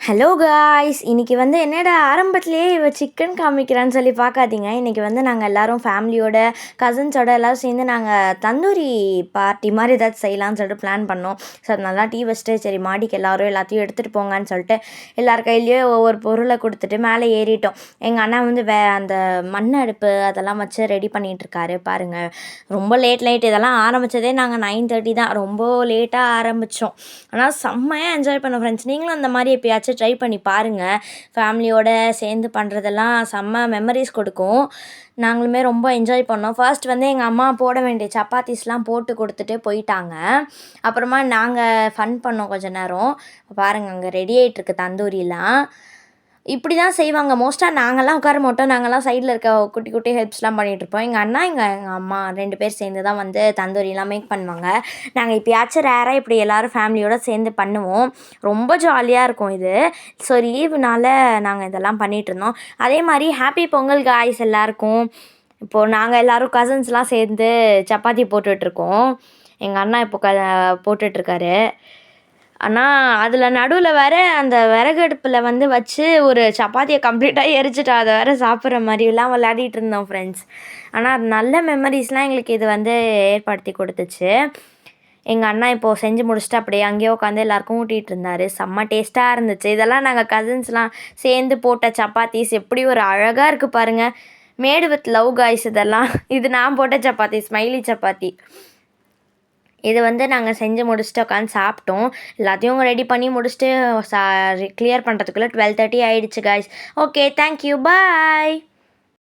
Hello guys, இன்றைக்கி வந்து என்னடா ஆரம்பத்திலேயே இவ சிக்கன் காமிக்கிறான்னு சொல்லி பார்க்காதீங்க. இன்றைக்கி வந்து நாங்கள் எல்லோரும் ஃபேமிலியோட கசின்ஸோட எல்லோரும் சேர்ந்து நாங்கள் தந்தூரி பார்ட்டி மாதிரி ஏதாச்சும் செய்யலான்னு சொல்லிட்டு பிளான் பண்ணோம். ஸோ அதனால டீ வச்சுட்டு சரி மாடிக்கு எல்லாத்தையும் எடுத்துகிட்டு போங்கன்னு சொல்லிட்டு எல்லார் கையிலையும் ஒவ்வொரு பொருளை கொடுத்துட்டு மேலே ஏறிட்டோம். எங்கள் அண்ணா வந்து அந்த மண் அடுப்பு அதெல்லாம் வச்சு ரெடி பண்ணிகிட்ருக்காரு பாருங்கள். ரொம்ப லேட் இதெல்லாம் ஆரம்பித்ததே நாங்கள் 9:30 தான். ரொம்ப லேட்டாக ஆரம்பித்தோம். ஆனால் செம்மையாக என்ஜாய் பண்ணோம் ஃப்ரெண்ட்ஸ். நீங்களும் அந்த மாதிரி எப்பயாச்சும் ட்ரை பண்ணி பாருங்கள். ஃபேமிலியோடு சேர்ந்து பண்ணுறதெல்லாம் செம்ம மெமரிஸ் கொடுக்கும். நாங்களுமே ரொம்ப என்ஜாய் பண்ணோம். ஃபர்ஸ்ட் வந்து எங்கள் அம்மா போட வேண்டிய சப்பாத்திஸ்லாம் போட்டு கொடுத்துட்டு போயிட்டாங்க. அப்புறமா நாங்கள் ஃபன் பண்ணோம் கொஞ்ச நேரம். பாருங்கள் அங்கே ரெடி ஆகிட்டுருக்கு தந்தூரிலாம். இப்படி தான் செய்வாங்க. மோஸ்ட்டாக நாங்கள்லாம் உட்கார மாட்டோம். நாங்கள்லாம் சைடில் இருக்க குட்டி குட்டி ஹெல்ப்ஸ்லாம் பண்ணிகிட்ருப்போம். எங்கள் அண்ணா எங்கள் அம்மா 2 பேர் சேர்ந்து தான் வந்து தந்தூரிலாம் மேக் பண்ணுவாங்க. நாங்கள் எப்பயாச்சும் ரேராக இப்படி எல்லோரும் ஃபேமிலியோடு சேர்ந்து பண்ணுவோம். ரொம்ப ஜாலியாக இருக்கும் இது. ஸோ லீவுனால நாங்கள் இதெல்லாம் பண்ணிகிட்ருந்தோம். அதே மாதிரி ஹாப்பி பொங்கல் காய்ஸ் எல்லாருக்கும். இப்போது நாங்கள் எல்லோரும் கசின்ஸ்லாம் சேர்ந்து சப்பாத்தி போட்டுட்ருக்கோம். எங்கள் அண்ணா இப்போ போட்டுட்ருக்காரு. ஆனால் அதில் நடுவில் வேறு அந்த விறகு அடுப்பில் வந்து வச்சு ஒரு சப்பாத்தியை கம்ப்ளீட்டாக எரிச்சிட்டு அதை வேறு சாப்பிட்ற மாதிரிலாம் விளையாடிட்டு இருந்தோம் ஃப்ரெண்ட்ஸ். ஆனால் நல்ல மெமரிஸ்லாம் எங்களுக்கு இது வந்து ஏற்படுத்தி கொடுத்துச்சு. எங்கள் அண்ணா இப்போது செஞ்சு முடிச்சுட்டு அப்படியே அங்கேயே உட்காந்து எல்லாேருக்கும் ஊட்டிகிட்டு இருந்தார். செம்ம டேஸ்ட்டாக இருந்துச்சு. இதெல்லாம் நாங்கள் கசின்ஸ்லாம் சேர்ந்து போட்ட சப்பாத்திஸ் எப்படி ஒரு அழகாக இருக்குது பாருங்கள். மேடு வித் லவ் காய்ஸ் இதெல்லாம். இது நான் போட்ட சப்பாத்தி, ஸ்மைலி சப்பாத்தி. இது வந்து நாங்கள் செஞ்சு முடிச்சுட்டு உட்காந்து சாப்பிட்டோம். எல்லாத்தையும் ரெடி பண்ணி முடிச்சுட்டு கிளியர் பண்ணுறதுக்குள்ளே 12:30 ஆகிடுச்சு காய்ஸ். ஓகே, தேங்க்யூ, பாய்.